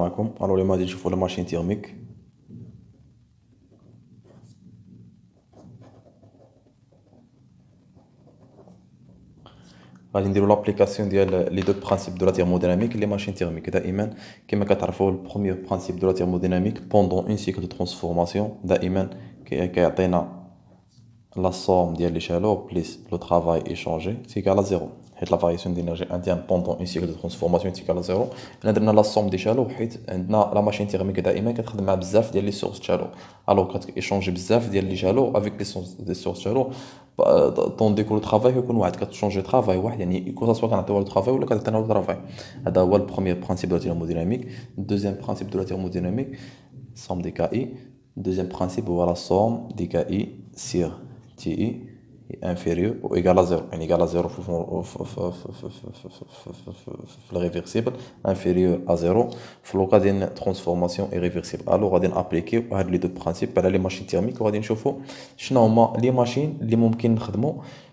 معكم. الو اليوم غادي نشوفوا لا ماشين تيرميك. غادي نديروا لابليكاسيون ديال لي دو برانسيپ دو لا تhermodynamique لي ماشين تيرميك. دائما كما كتعرفوا البروميير برانسيپ دو لا thermodynamique بوندون اون سيكل دو ترانسفورماسيون دائما كيعطينا لا سوم ديال لي شالور بليس لو طرافاي ايشونجي تيكال ا زيرو، حيت لا فارياسيون دينيرجي انترن بوندون اون سيكل دو ترانسفورماسيون تيكال ا زيرو. حنا درنا لا سوم دي شالور حيت عندنا لا ماشين تيرميك دائما كتخدم مع بزاف ديال لي سورس شالور، الوغ كتيشونجي بزاف ديال لي شالور افيك لي سورس دي سورس شالور. دون ديكو لو طرافاي كيكون واحد كتشونجي طرافاي واحد، يعني كو سوا كنعطيوها لو طرافاي ولا كتعطينا لو طرافاي. هذا هو البروميير برانسيپ دو لا thermodynamique. الدوزيام برانسيپ دو لا thermodynamique somme des KI. Deuxième principe, voilà la somme des KI sur TI est inférieure ou égale à 0. يعني égale à 0 في الريفرسيبل، inférieur à 0 في لو كا ديال ترانسفورماسيون irréversible. الوغ غادي نابليكيو هاد لي دو برانسيپ على لي ماشين تيرميك، وغادي نشوفوا شنو هما لي ماشين اللي ممكن نخدموا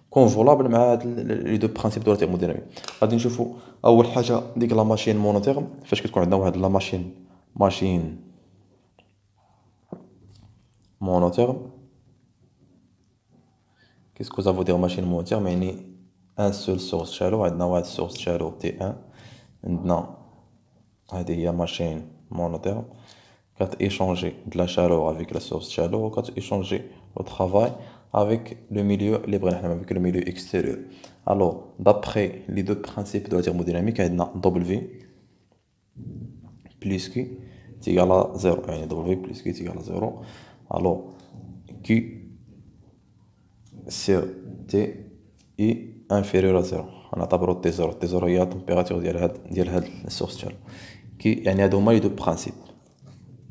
كونفولابل مع هاد لي دو برانسيپ دو لا تhermodynamique. غادي نشوفوا اول حاجه ديك لا ماشين مونوتيرم. فاش كتكون عندنا واحد لا ماشين monotherme. Qu'est-ce que ça veut dire machine monotherme? يعني un seul source chaleur. عندنا واحد source chaleur T1. عندنا هذه هي machine monotherme كتéchanger de la chaleur avec la source chaleur و كتéchanger le travail avec le milieu اللي بغينا حنا avec le milieu extérieur. Alors d'après les deux principes de la thermodynamique عندنا W plus Q est égal à 0. يعني W plus Q est égal à 0. Alors Q sur T est inférieur à 0. نعتبرو T0. T0 هي التمبيراتور ديال هاد السورس تاعو. كي يعني هادو هما لي دو برانسيپ.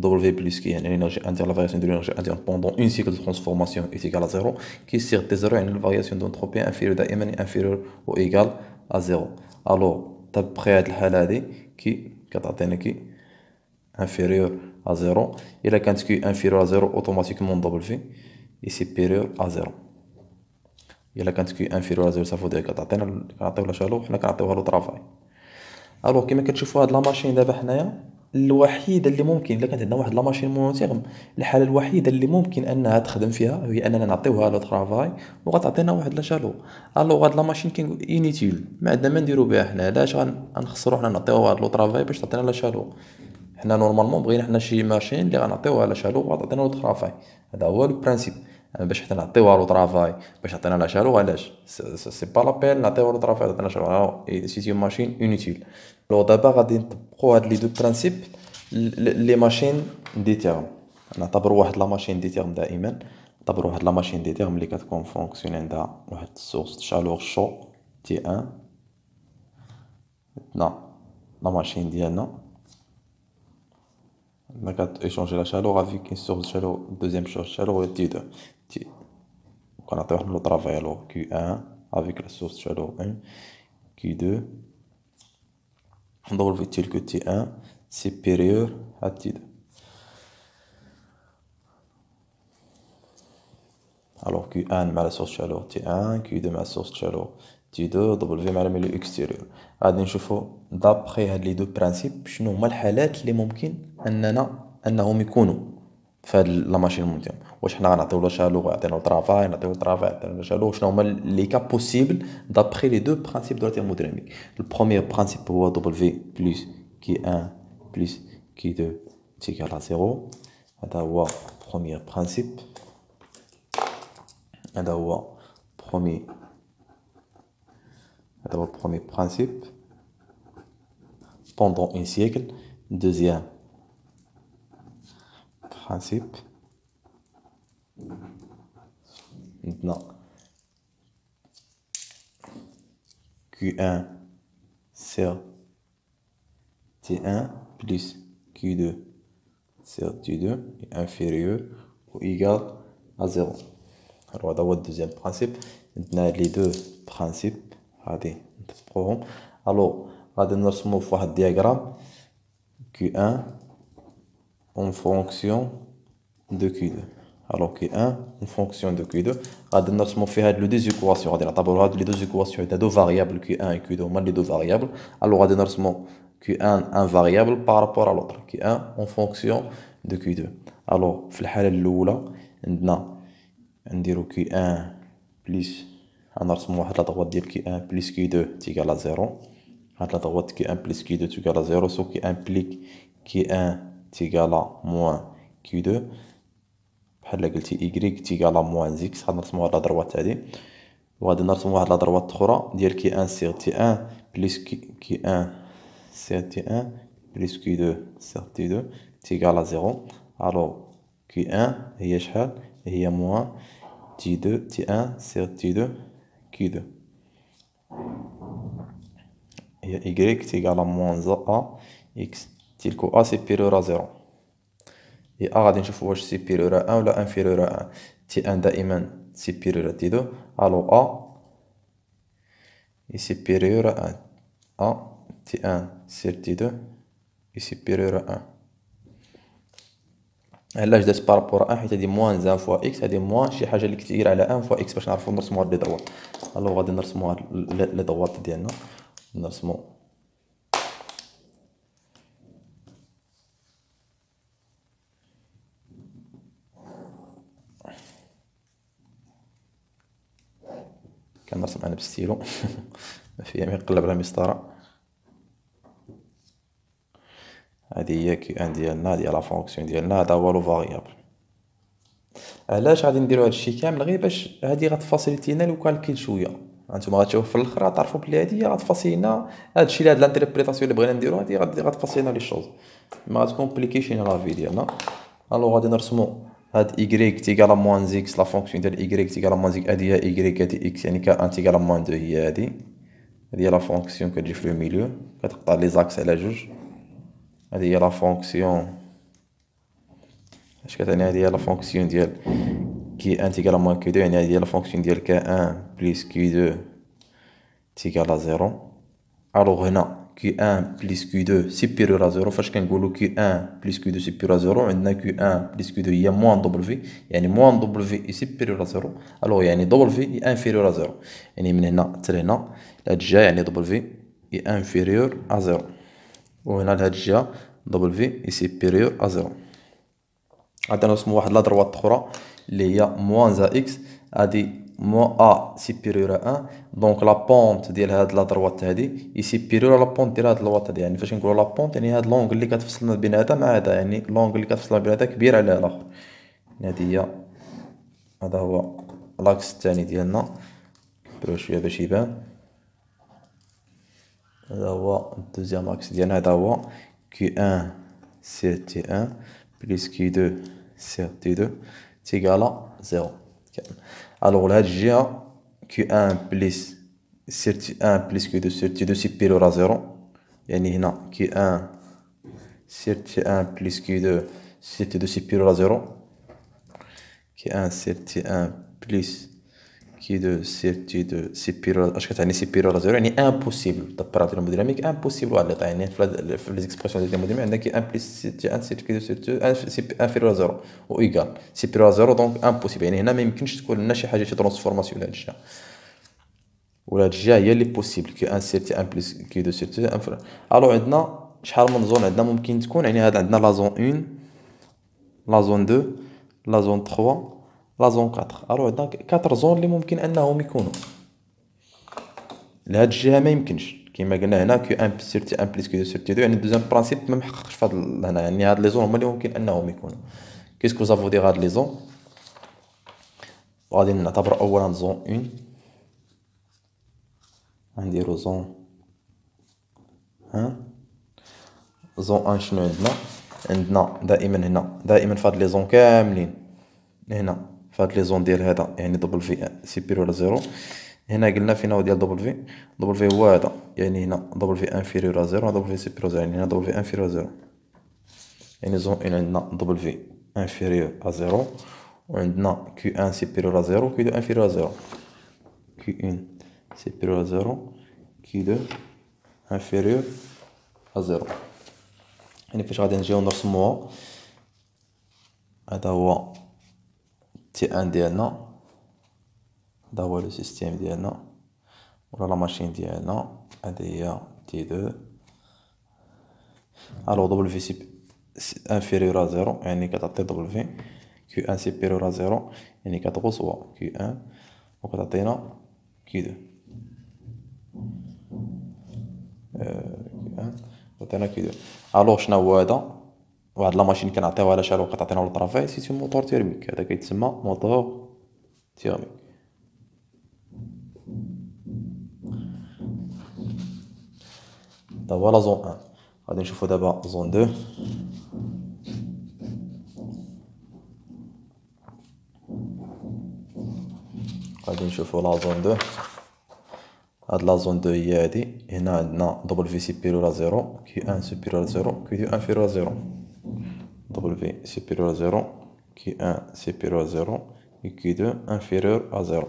W plus Q يعني l'énergie interne, la variation de l'énergie interne pendant une cycle de transformation est égale à 0. Q sur T0 يعني la variation d'entropie inférieure دائما inférieure ou égale à 0. Alors d'après هاد الحالة هادي كي كتعطينا كي inférieur à 0. إلا كانت Q inférieur à 0 automatiquement W est supérieur à 0. إلا كانت Q inférieur à 0 ça veut dire كنعطيو لا شالور حنا كنعطيوها لو طرافاي. الوغ كيما كتشوفوا هاد لا ماشين دابا حنايا الوحيده اللي ممكن الا كانت عندنا واحد لا ماشين مونوتيرم، الحاله الوحيده اللي ممكن انها تخدم فيها هي اننا نعطيوها لو طرافاي وغتعطينا واحد لا شالور. الوغ هاد لا ماشين كاين انيتيل، ما عندنا ما نديرو بها حنا. علاش غنخسروا حنا نعطيوها واحد لو طرافاي باش تعطينا لا شالور؟ حنا نورمالمون بغينا حنا شي ماشين اللي غنعطيوها لا شالور وغتعطينا لو طرافاي. هذا هو لو برانسيپ. باش حنا نعطيوها لو طرافاي باش تعطينا لا شالور. علاش سي با لابيل نعطيوها لو طرافاي تعطينا شالور؟ سي اون ماشين انيتيل. لو دابا غادي نطبقوا هاد لي دو برانسيپ لي ماشين دي تيرم. نعتبروا واحد لا ماشين دي تيرم دائما، نعتبروا واحد لا ماشين دي تيرم اللي كتكون فونكسيون عندها واحد السورس شالور شو تي 1. عندنا لا ماشين ديالنا on a échangé la chaleur avec une source de chaleur, deuxième source de chaleur T2. On a le travail alors Q1 avec la source de chaleur 1, Q2. On doit dire que T1 supérieur à T2. Alors Q1 مع la source de chaleur T1, Q2 مع la source de chaleur T2, W مع le milieu extérieur. غادي نشوفوا دابخي هاد لي دو برانسيپ شنو هما الحالات اللي ممكن انهم يكونوا في هاد لا ماشين مونتيرم. واش حنا غنعطيو لا شالور يعطينا لو طرافاي، نعطيو طرافاي يعطينا لا شالور؟ شنو هما لي كا بوسيبل دابخي لي دو برانسيپ دو لا thermodynamique. البروميير برانسيپ هو W plus Q1 plus Q2 égal à 0. هذا هو بروميير برانسيپ. هذا هو premier principe pendant un siècle. Deuxième principe, maintenant Q1 sur T1 plus Q2 sur T2 est inférieur ou égal à 0. Alors هذا هو الدوزيام برانسيپ. عندنا لي دو برانسيپ غادي نطبقوهم. الو غادي نرسمو في واحد الدياغرام Q1 en fonction de Q2. Alors Q1 en fonction de Q2 غادي نرسمو فيه هاد لو دي زيكواسيون. غادي نعتبرو هاد لي دو زيكواسيون هادو فاريابل Q1 و Q2 هما لي دو فاريابل. الو غادي نرسمو Q1 un variable par rapport à l'autre, Q1 en fonction de Q2. Alors في الحالة الأولى عندنا نديرو Q1 بليس غنرسمو واحد لا droite ديال Q1 plus Q2 تيكال à 0. هاد لا droite Q1 plus Q2 تيكال à 0 ce qui implique Q1 تيكال à moins Q2 بحال قلتي Y تيكال à moins X. غنرسمو هاد لا droite هادي وغادي نرسمو واحد لا droite أخرى ديال Q1 sur T1 plus Q1 sur T1 plus Q2 sur T2 تيكال à 0. alors Q1 هي شحال هي moins T2 T1 sur T2 Q2 هي Y تيكال à moins A X تيلكو A supérieur à 0 et A غادي نشوفو واش supérieur à 1 ولا inférieur à 1. T1 دائما supérieur à T2 alors A est supérieur à 1. A T1 sur T2 est supérieur à 1. علاش درت بارابور 1 حيت هادي موان 1 فوا اكس هادي موان شي حاجه اللي كتير على 1 فوا اكس باش نعرفو نرسمو هاد لي دوات. الوغ غادي نرسمو هاد لي دوات ديالنا نرسمو كنرسم انا بالستيلو ما فيها ما يقلب على مسطره. هادي هي كي ان ديالنا هادي لا فونكسيون ديالنا هذا هو لو فاريابل. علاش غادي نديرو هادشي كامل غير باش هادي غتفاسيليتينا لو كالكيل شويه. هانتوما غتشوفو في الاخر غتعرفوا بلي هادي غتفاسيلينا هادشي اللي هاد لانتربريتاسيون اللي بغينا نديرو هادي غتفاسيلينا لي شوز ما غتكومبليكيشينا لا في ديالنا. الوغ غادي نرسمو هاد Y تيكال موان زيكس لا فونكسيون ديال Y تيكال موان زيكس هادي هي Y هادي X يعني K1 تيكال موان 2 هي هادي هي لا فونكسيون كتجي في لو ميليو كتقطع لي زاكس على جوج. هادي هي لا فونكسيون اش كتعني هادي هي لا فونكسيون ديال Q1 تيكال موان Q2 يعني هادي هي لا فونكسيون ديال K1 بليس Q2 تيكال 0. الوغ هنا Q1 بليس Q2 سيبيريور à 0 فاش كنقولو Q1 بليس Q2 سيبيريور à 0 عندنا Q1 بليس Q2 هي موان W يعني موان W سيبيريور à 0. الوغ يعني W هي انفيريور à 0 يعني من هنا حتى لهنا لهاد الجهة يعني W هي انفيريور à 0 وهنا لهاد الجهة W هي سيبيريور à 0. غادي نرسمو واحد لا دروات اخرى اللي هي موان زا اكس هادي موان ا سيبيريور ا 1 دونك لا بونت ديال هاد لا دروات هادي اي سيبيريور لا بونت ديال هاد الوات هادي. يعني فاش نقولو لا بونت يعني هاد لونغ اللي كتفصلنا بين هذا مع هذا يعني لونغ اللي كتفصلنا بين هذا كبير على الاخر. هادي هي هذا هو لاكس الثاني ديالنا نكبرو شويه باش يبان. هذا هو الدوزيام اكس ديالنا هذا هو Q1 سي تي 1 بليس Q2 sur T2 تيكالا 0 كامل. الوغ لهاد الجهة Q1 بليس sur T1 بليس Q2 sur T2 سيبيريور à 0 يعني هنا Q1 sur T1 بليس Q2 sur T2 سيبيريور à 0 Q1 sur T1 بليس Q2 sur T2 سيبيريور اش كتعني سيبيريور à 0 يعني امبوسيبل دابا راه الهيرموديناميك امبوسيبل واحد اللي يعني في لي زيكسبرسيون ديال الهيرموديناميك عندنا Q1 بليس T1 sur Q2 sur T2 انفيريور à 0 و ايكال سيبيريور à 0 دونك امبوسيبل يعني هنا ما يمكنش تكون لنا شي حاجه شي ترانسفورماسيون لهاد الجهه ولا هاد الجهه هي اللي بوسيبل Q1 sur T1 بليس Q2 sur T2 انفيريور. الو عندنا شحال من زون عندنا ممكن تكون يعني هاد عندنا لا زون 1 لا زون 2 لا زون 3 لا زون 4. الو عندنا 4 زون اللي ممكن انهم يكونوا لهاد الجهه ما يمكنش كيما قلنا هنا Q1 sur T1 بليس Q2 sur T2 يعني الدوزيام برانسيب ما محققش في هنا يعني هاد لي زون هما اللي ممكن انهم يكونوا. كيسكو زافو دير هاد لي زون غادي نعتبر اولا زون 1 غنديرو زون 1 زون 1 شنو عندنا دائما هنا دائما في هاد لي زون كاملين هنا في هاد لي زون ديال هذا يعني W سيبيريور à 0 هنا قلنا فين هو ديال W هو هذا يعني هنا W انفيريور à 0 W سيبيريور à 0 يعني هنا W انفيريور à 0 يعني زون 1 عندنا W انفيريور à 0 وعندنا Q1 سيبيريور à 0 Q2 انفيريور à 0 Q1 سيبيريور à 0 Q2 انفيريور à 0. يعني فاش غادي نجيو نرسموها هذا هو T1 ديالنا هذا هو لو سيستيم ديالنا ولا لا ماشين ديالنا هذه هي T2 الوغ دبليو في انفيريور ا زيرو يعني كتعطي دبليو في كيو ان سيبيريور ا زيرو يعني كتغوصوا كيو ان وكتعطينا كيو دو كيو ان تعطينا كيو دو. الوغ شنو هو هذا؟ واحد لا ماشين كنعطيوها لا شالو كتعطينا لو طرافاي سي سون موتور تيرميك، هذا كيتسمى موتور تيرميك. دابا لا زون ان غادي نشوفو دابا زون دو. غادي نشوفو لا زون دو. هاد لا زون دو هي هادي، هنا عندنا دبل في سيبيريور ا زيرو كي ان سوبيريور ا زيرو كي دو انفيريور ا زيرو، دبل في سيبيريور ا زيرو كي ان سيبيريور ا زيرو كي دو انفيريور ا زيرو.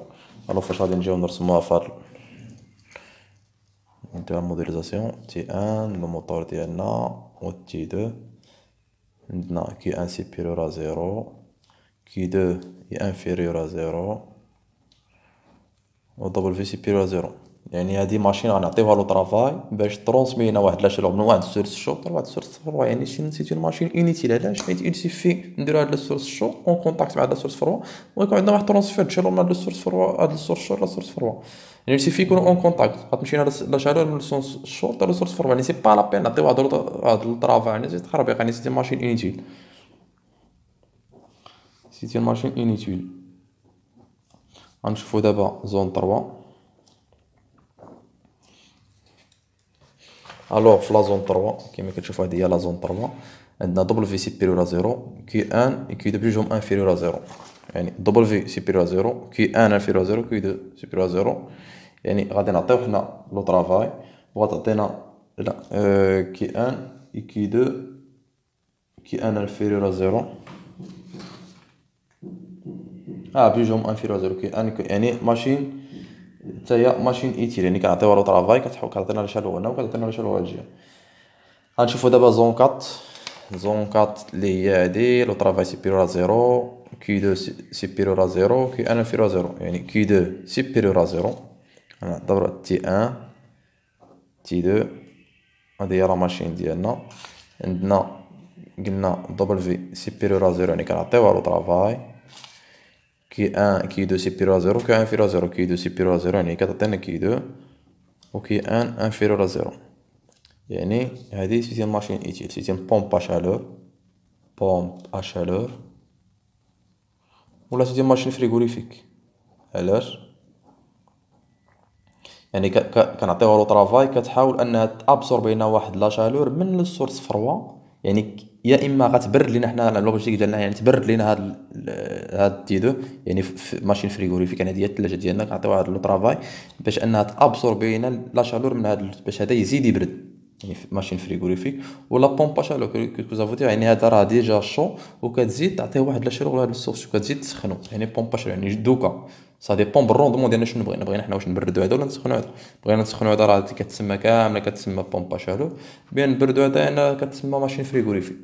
الوغ فاش غادي نجيو نرسموها فهاد نديرو موديليزاسيون تي ان لو موتور ديالنا و تي دو عندنا كي ان سيبيريور ا زيرو كي دو انفيريور ا زيرو و دبل في سيبيريور ا زيرو. يعني هادي ماشين غنعطيوها لو طرافاي باش ترونسمينا واحد لاشالور من واحد السورس شوط لواحد السورس فروا. يعني سيتي اون ماشين انيتيل. علاش؟ حيت il suffit نديرو هاد السورس شوط اون كونتاكت مع هاد السورس فروا ويكون عندنا واحد ترونسفير دو شالور من هاد السورس فروا هاد السورس شوط للسورس فروا. يعني il suffit يكونوا اون كونتاكت غتمشي لا شالور من السورس شوط للسورس فروا. يعني سي با لا بين نعطيو هاد الطرافاي. يعني سي تخربيق. يعني سيتي ماشين انيتيل. سيتي ماشين انيتيل. غنشوفو دابا زون 3. الوغ في لا زون 3 كيما كتشوفو هادي هي لا زون 3. عندنا دبل في سيبيريور ا زيرو كي ان كي دو بجوجهم انفيريور ا زيرو. يعني دبل في سيبيريور ا زيرو كي ان انفيريور ا زيرو كي دو سيبيريور ا زيرو. يعني غادي نعطيو حنا لو طرافاي وغتعطينا لا كي ان كي دو كي ان انفيريور ا زيرو بجوجهم انفيريور ا زيرو كي ان يعني ماشين حتى هي ماشين ايتيل. يعني كنعطيوها لو طرافاي كتعطينا لا شالو هنا وكتعطينا لا شالو هاد الجهه. غنشوفو دابا زون 4. زون 4 اللي هي هادي لو طرافاي سيبيريور ا زيرو كي دو سيبيريور ا زيرو كي ان انفيريور ا زيرو. يعني كي دو سيبيريور ا زيرو نعتبرو تي ان تي دو. هادي هي لا ماشين ديالنا. عندنا قلنا دبل في سيبيريور ا زيرو يعني كنعطيوها لو طرافاي كي ان كي دو سيبيريور ا زيرو كي انفيريور ا زيرو كي دو سيبيريور ا زيرو يعني كتعطينا كي دو و كي ان انفيريور ا زيرو. يعني هادي سيتي ماشين ايتيل. سيتي بومب ا شالور بومب ا شالور ولا سيتي ماشين فريغوريفيك. علاش؟ يعني كنعطيوها لو طرافاي كتحاول انها تابسوربي لنا واحد لا شالور من السورس فروا. يعني يا اما غتبرد لينا حنا على لوجيك ديالنا يعني تبرد لينا هاد تي دو. يعني في ماشين فريغوريفيك يعني هي الثلاجه ديالنا كنعطيوها هاد لو طرافاي باش انها تابسوربي لنا لا شالور من هاد باش هذا يزيد يبرد. يعني في ماشين فريغوريفيك ولا بومب شالور كو زافوتي. يعني هذا راه ديجا شو وكتزيد تعطيه واحد لا شالور لهاد السورس وكتزيد تسخنو. يعني بومب شالور يعني دوكا سا ديبون بالروندمون ديالنا شنو بغينا حنا واش نبردو هذا ولا نسخنو هذا. بغينا نسخنو هذا راه كتسمى كامله كتسمى بومب شالور. بين نبردو هذا هنا كتسمى ماشين فريغوريفيك.